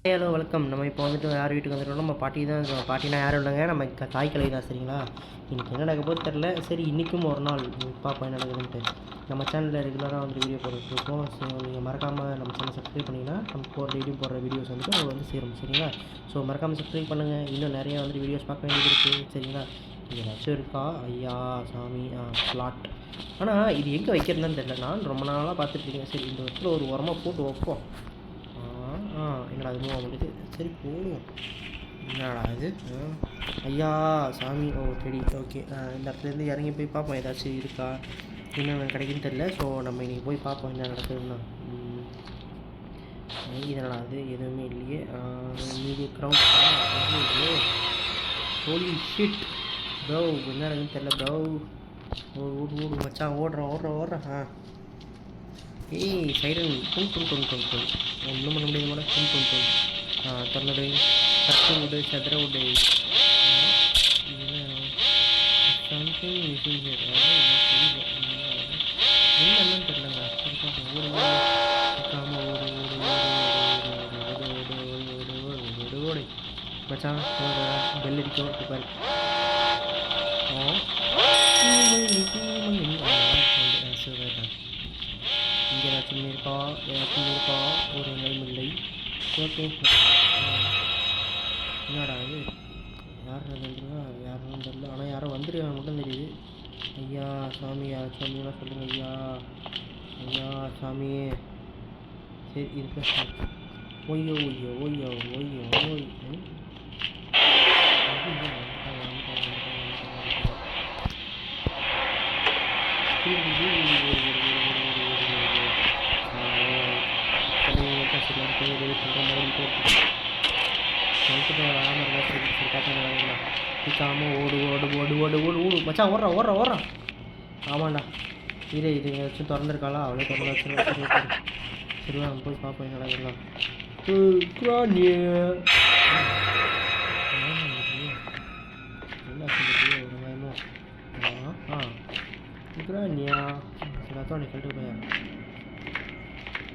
Hello வணக்கம். நம்ம இப்போ வந்துட்டு யார் வீட்டுக்கு வந்துட்டோம்? நம்ம பாட்டி தான். பாட்டினா யாரும் இல்லைங்க, நம்ம தாய் கிழவி தான். சரிங்களா? இன்றைக்கி என்ன நடக்க போது தெரில. சரி, இன்றைக்கும் ஒரு நாள் பார்ப்போம் என்ன நடக்குதுன்ட்டு. நம்ம சேனலில் ரெகுலராக வந்து வீடியோ போட்டுருக்கோம். ஸோ நீங்கள் மறக்காமல் நம்ம சேனல் சப்ஸ்கிரைப் பண்ணிங்கன்னா நம்ம டெய்லி போடுற வீடியோஸ் வந்துட்டு உங்களுக்கு வந்து சேரும். சரிங்களா? ஸோ மறக்காமல் சப்ஸ்கிரைப் பண்ணுங்கள். இன்னும் நிறைய வந்து வீடியோஸ் பார்க்க வேண்டியது இருக்குது. சரிங்களா? இது ஏதாச்சும் இருக்கா? ஐயா சாமி ஃப்ளாட். ஆனால் இது எங்கே வைக்கிறதுன்னு தெரில. நான் ரொம்ப நாளாக பார்த்துட்ருக்கேன். சரி, இந்த இடத்துல ஒரு உரமாக போட்டு வைப்போம். என்னடா அது மூவ் ஆகுது? சரி போடுவோம். என்னடா இது? ஐயா சாமி. ஓ செடி. ஓகே, இந்த இடத்துலேருந்து இறங்கி போய் பார்ப்போம் ஏதாச்சும் இருக்கா, என்ன கிடைக்குன்னு தெரில. ஸோ நம்ம இன்றைக்கி போய் பார்ப்போம் என்ன நடக்குதுன்னா. இதனடா அது? எதுவுமே இல்லையே. மீதி க்ரௌண்ட். ஹோலி ஷிட் ப்ரோ, என்ன நடக்குதுன்னு தெரில ப்ரோ. ஓடு மச்சான், ஓடுறேன். ஏய் சைடன் டும். ஒன்றும் பண்ண முடியாது மேடம். டும். தொன்னடை கற்று விடு, சதுர விடு. சம்திங் மிஷின் என்னன்னு தெரிலங்க. ஓடு மச்சான். பெல் அடிக்க பாரு. இங்கே ஏதாச்சும் இருக்கா? ஒரு லைம் இல்லை. ஓகே, என்னடா இது? யார் வந்துருக்கா? யாரும் தெரியல. ஆனால் யாரும் வந்துருக்காங்க மட்டும் தெரியுது. ஐயா சாமி, யாராச்சும் வந்தீங்கன்னா சொல்லுங்கள். ஐயா சாமி. சரி இருக்க. ஓய்யோ. ஓடு மச்சான். ஓடுறான். ஆமாண்டா. இது வச்சு திறந்துருக்காளா? அவளே திறந்து வச்சுருக்கேன். சரிவா, நம்ம போய் பார்ப்போம் என்னடா இதெல்லாம்.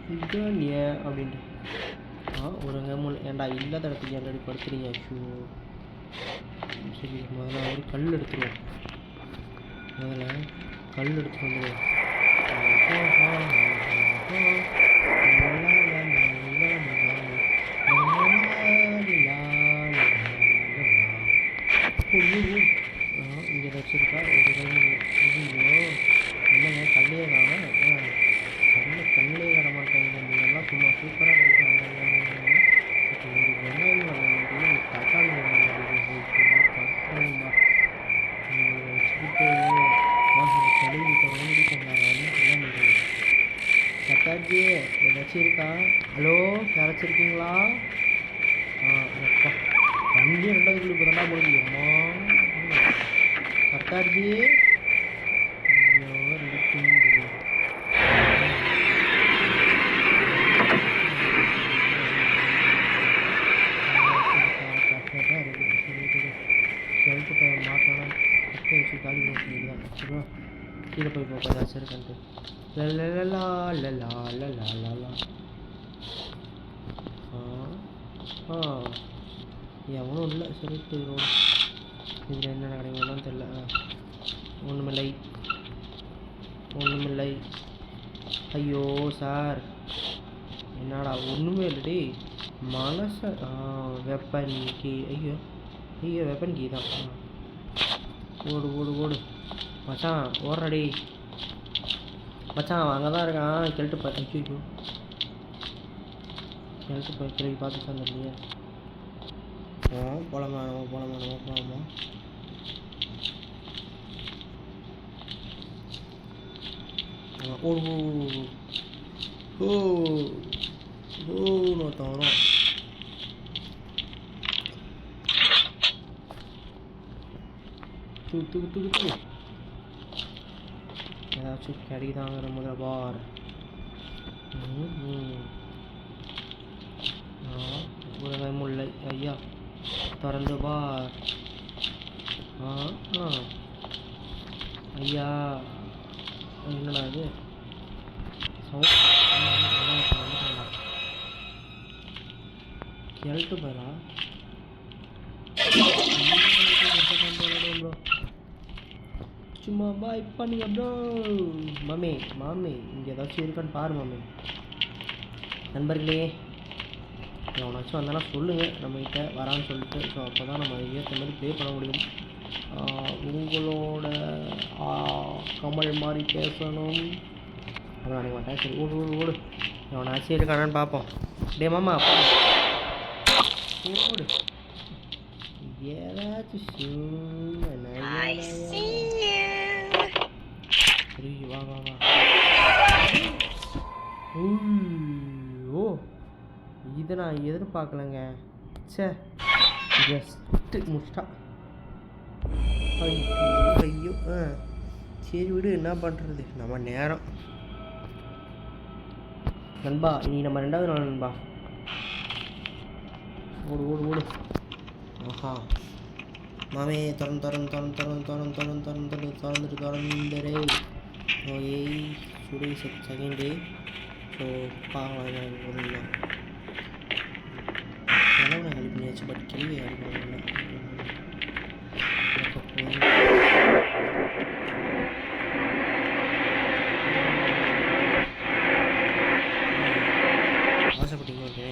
கழட்டு போயா அப்படின்ட்டு. ஒரு முள். ஏன்டா இல்லாத இடத்துக்கு ஆல்ரெடி படுத்துறீங்க? ஷூ. சரி, முதல்ல ஒரு கல் எடுத்துருவோம். எடுத்து வந்துடுவோம். இங்கே வச்சுருக்கா ஒரு என்னங்க கல்லையே காணும். கண்ணிலே வர மாட்டேங்க. நீங்கள்லாம் சும்மா சூப்பராக கிடைக்கும். ஒரு வெங்காயம் வர மாட்டேங்குது. தக்காளி வர மாட்டேங்குது. வச்சுக்கிட்டு கழுவிட்டு என்ன பண்ணுறது? கட்டாச்சி ஏதாச்சும் இருக்கா? ஹலோ, யாராச்சும் இருக்கீங்களா? வண்டி 2வது குழி இப்போ தாண்டா முடியுமா? கட்டாச்சி சொல்லிட்டு போய் மாட்டோன்னா கட்டை வச்சு காலி பண்ணிட்டு தான். சரிவா, கீழே போய் பார்ப்போம் ஏதாச்சும் இருக்கான்ட்டு. எவனும் இல்லை. சரி போயிடும். இதில் என்ன கிடைக்கும்னு தெரில. ஒன்றுமில்லை. ஐயோ சார், என்னடா ஒன்றுமே இல்லடி. மனசை வெப்பன் கீ. ஐயோ வெப்பன் கீ தான். ஓடு மச்சான். ஓடுறடி மச்சான். அங்கே தான் இருக்கான். கிழட்டு போய் பார்த்து சந்தில்லையே. போலாமா? ஒருத்தன் வரும். தூக்கு ஏதாச்சும் கிடைக்குதாங்கிற முதல்ல பார். ஒரு முல்லை. ஐயா திறந்து பார். ஐயா என்னடா இது? எல்ட்டு போயிடா ப்ரோ சும்மா பாய் பண்ணுங்க ப்ரோ. மாமி இங்கே ஏதாச்சும் இருக்கான்னு பாரு மாமி. நண்பர்களே எவனாச்சும் வந்தானா சொல்லுங்கள் நம்மகிட்ட வரான்னு சொல்லிட்டு. ஸோ அப்போ தான் நம்ம ஏற்ற மாதிரி ப்ளே பண்ண முடியும். உங்களோட கமல் மாதிரி பேசணும் அதான் நினைக்க மாட்டேன். சரி ஓடு ஓடு ஓடு எவனாச்சும் இருக்கானான்னு பார்ப்போம். டே மாமா ஓடு ஏதாச்சும் சரி வா வா வா. ஓ இதை நான் எதிர்பார்க்கலங்க. சே ஜஸ்ட்டு முடிச்சிட்டா. ஐயோ சரி விடு என்ன பண்ணுறது நம்ம நேரம். நண்பா இனி நம்ம 2வது நாள் நண்பா. ஓடு ஓடு ஓடு. ஆஹா மாமே திறந்துரே. ஓ சுடி செகண்டு. ஸோ பாவம் செலவு நான் ஹெல்ப் பண்ணியாச்சு. பட் கேள்வி அடிப்பாங்க ஆசைப்பட்டீங்க. ஓகே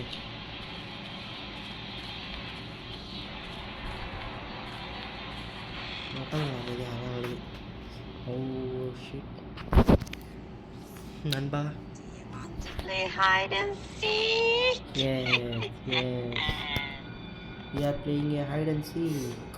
நண்பா play hide and seek. Yes. We are playing a hide and seek.